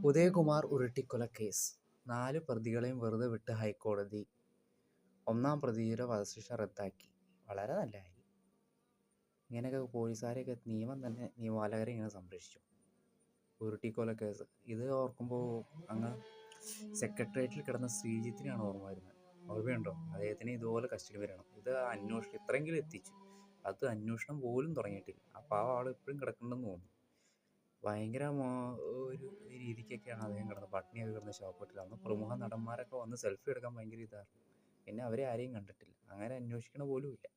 ഉദയകുമാർ ഉരുട്ടിക്കൊലക്കേസ് 4 പ്രതികളെയും വെറുതെ വിട്ട് ഹൈക്കോടതി. 1-ാം പ്രതിയുടെ വധശിക്ഷ റദ്ദാക്കി. വളരെ നല്ല കാര്യം. ഇങ്ങനെയൊക്കെ പോലീസുകാരെയൊക്കെ നിയമം തന്നെ നിയമപാലകരെ ഇങ്ങനെ സംരക്ഷിച്ചു. ഉരുട്ടിക്കൊലക്കേസ് ഇത് ഓർക്കുമ്പോൾ അങ്ങ് സെക്രട്ടേറിയറ്റിൽ കിടന്ന ശ്രീജിത്തിനെയാണ് ഓർമ്മ വരുന്നത്. ഓർമ്മയുണ്ടോ? അദ്ദേഹത്തിന് ഇതുപോലെ കസ്റ്റഡി വരണം. ഇത് അന്വേഷണം ഇത്രയെങ്കിലും എത്തിച്ചു. അത് അന്വേഷണം പോലും തുടങ്ങിയിട്ടില്ല. അപ്പോൾ ആ ആൾ ഇപ്പോഴും കിടക്കുന്നുണ്ടെന്ന് തോന്നുന്നു. ഭയങ്കര ഒരു രീതിക്കൊക്കെയാണ് അദ്ദേഹം കിടന്നത്. പട്ടിണിയൊക്കെ കിടന്ന് ശവപ്പെട്ടില്ല. അന്ന് പ്രമുഖ നടന്മാരൊക്കെ വന്ന് സെൽഫി എടുക്കാൻ ഭയങ്കര ഇതായിരുന്നു. പിന്നെ അവരെ ആരെയും കണ്ടിട്ടില്ല. അങ്ങനെ അന്വേഷിക്കണ പോലും ഇല്ല.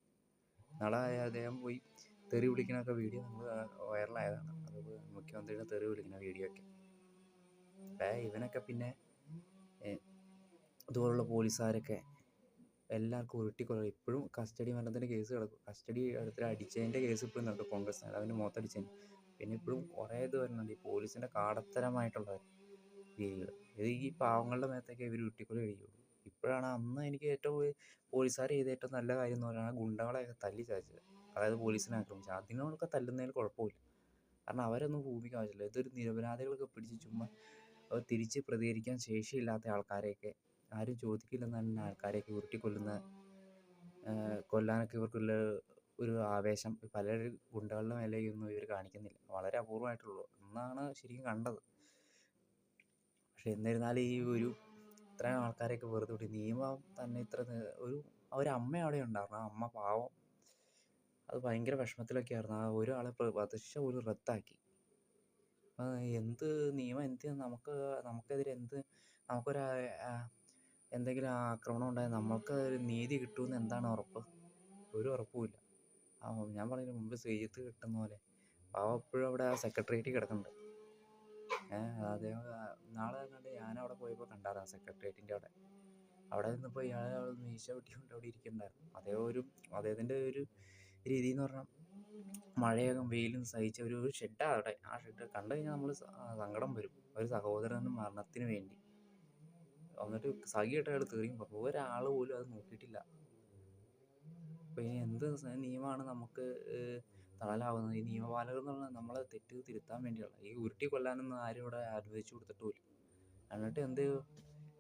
നാളെ അദ്ദേഹം പോയി തെറി വിളിക്കണൊക്കെ വീഡിയോ നമ്മൾ വൈറലായതാണ്. അത് മുഖ്യമന്ത്രിയുടെ തെറി വിളിക്കുന്ന വീഡിയോ ഒക്കെ. ഇവനൊക്കെ പിന്നെ ഇതുപോലുള്ള പോലീസുകാരൊക്കെ എല്ലാവർക്കും ഉരുട്ടിക്കൊല. ഇപ്പോഴും കസ്റ്റഡി മരണത്തിൻ്റെ കേസ് കിടക്കും. കസ്റ്റഡി എടുത്തിട്ട് അടിച്ചതിൻ്റെ കേസ് ഇപ്പോഴും നടക്കും. കോൺഗ്രസ് നേതാവിൻ്റെ മുഖത്തടിച്ചതിന്. പിന്നെ ഇപ്പോഴും കുറേ ഇത് വരുന്നുണ്ട്. ഈ പോലീസിൻ്റെ കാടത്തരമായിട്ടുള്ള രീതികൾ. ഇത് ഈ പാവങ്ങളുടെ മേത്തൊക്കെ ഇവർ ഉരുട്ടിക്കൊല കഴിയുള്ളൂ. ഇപ്പോഴാണ് അന്ന് എനിക്ക് ഏറ്റവും പോലീസുകാർ ചെയ്ത ഏറ്റവും നല്ല കാര്യം എന്ന് പറയുന്നത് ഗുണ്ടകളെയൊക്കെ തല്ലി ചതച്ചത്. അതായത് പോലീസിനെ ആക്രമിച്ചത്. അതിനോടൊക്കെ തല്ലുന്നതിൽ കുഴപ്പമില്ല. കാരണം അവരൊന്നും ഭൂമിക്ക് ആവശ്യമില്ല. ഇതൊരു നിരപരാധികളൊക്കെ പിടിച്ച് ചുമ്മാ തിരിച്ച് പ്രതികരിക്കാൻ ശേഷിയില്ലാത്ത ആൾക്കാരെയൊക്കെ ആരും ചോദിക്കില്ലെന്ന് തന്നെ ആൾക്കാരെയൊക്കെ ഉരുട്ടിക്കൊല്ലുന്ന കൊല്ലാനൊക്കെ ഇവർക്കുള്ള ഒരു ആവേശം പല ഗുണ്ടകളുടെ മേലെയൊന്നും ഇവർ കാണിക്കുന്നില്ല. വളരെ അപൂർവമായിട്ടുള്ളൂ. എന്നാണ് ശരിക്കും കണ്ടത്. പക്ഷെ എന്നിരുന്നാലും ഈ ഇത്രയും ആൾക്കാരെയൊക്കെ വെറുതെ വിട്ട് നിയമം തന്നെ ഇത്ര ഒരമ്മ അവിടെ ഉണ്ടായിരുന്നു. ആ അമ്മ പാവം അത് ഭയങ്കര വിഷമത്തിലൊക്കെ ആയിരുന്നു. ആ ഒരാളെ വധശിക്ഷ പോലും റദ്ദാക്കി. എന്ത് നിയമം നമുക്കെതിരെ നമുക്കൊരു എന്തെങ്കിലും ആക്രമണം ഉണ്ടായാൽ നമ്മൾക്ക് ഒരു നീതി കിട്ടുമെന്ന് എന്താണ് ഉറപ്പ്? ഒരു ഉറപ്പുമില്ല. ഞാൻ പറഞ്ഞതിന് മുമ്പ് ശ്രീജിത്ത് കിട്ടുന്ന പോലെ പാവം എപ്പോഴും അവിടെ ആ സെക്രട്ടേറിയറ്റിൽ കിടക്കുന്നുണ്ട്. അദ്ദേഹം നാളെ കണ്ട് ഞാനവിടെ പോയപ്പോൾ കണ്ടായിരുന്നു സെക്രട്ടേറിയറ്റിൻ്റെ അവിടെ നിന്നപ്പോൾ ഇയാൾ മീശ വെട്ടിക്കൊണ്ട് അവിടെ ഇരിക്കുന്നുണ്ടായിരുന്നു. അദ്ദേഹത്തിൻ്റെ ഒരു രീതി എന്ന് പറഞ്ഞാൽ മഴയും വെയിലും സഹിച്ച ഒരു ഷെഡാണ് അവിടെ. ആ ഷെഡ് കണ്ടു കഴിഞ്ഞാൽ നമ്മൾ സങ്കടം വരും. ഒരു സഹോദരൻ്റെ മരണത്തിന് വേണ്ടി എന്നിട്ട് സഹിയായിട്ട് അയാൾ തീറിയും പറഞ്ഞു. ഒരാൾ പോലും അത് നോക്കിയിട്ടില്ല. അപ്പോൾ ഇനി എന്ത് നിയമമാണ് നമുക്ക് തണലാവുന്നത്? ഈ നിയമപാലകർ എന്ന് പറഞ്ഞാൽ നമ്മളെ തെറ്റ് തിരുത്താൻ വേണ്ടിയുള്ള ഈ ഉരുട്ടി കൊല്ലാനൊന്നും ആരും ഇവിടെ അനുവദിച്ചു കൊടുത്തിട്ടുമില്ല. എന്നിട്ട് എന്ത്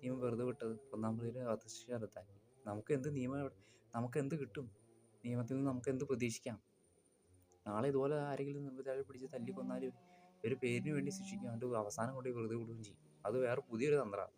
നിയമം വെറുതെ വിട്ടത്? 1-ാം പ്രതിയുടെ വധശിക്ഷ റദ്ദാക്കി. നമുക്ക് എന്ത് കിട്ടും? നിയമത്തിൽ നിന്ന് നമുക്ക് എന്ത് പ്രതീക്ഷിക്കാം? നാളെ ഇതുപോലെ ആരെങ്കിലും നിരപരാധികളെ പിടിച്ച് തല്ലിക്കൊന്നാലും ഒരു പേരിന് വേണ്ടി ശിക്ഷിക്കും. എന്നിട്ട് അവസാനം കൊണ്ട് വെറുതെ വിടുകയും ചെയ്യും. അത് വേറെ പുതിയൊരു തന്ത്രമാണ്.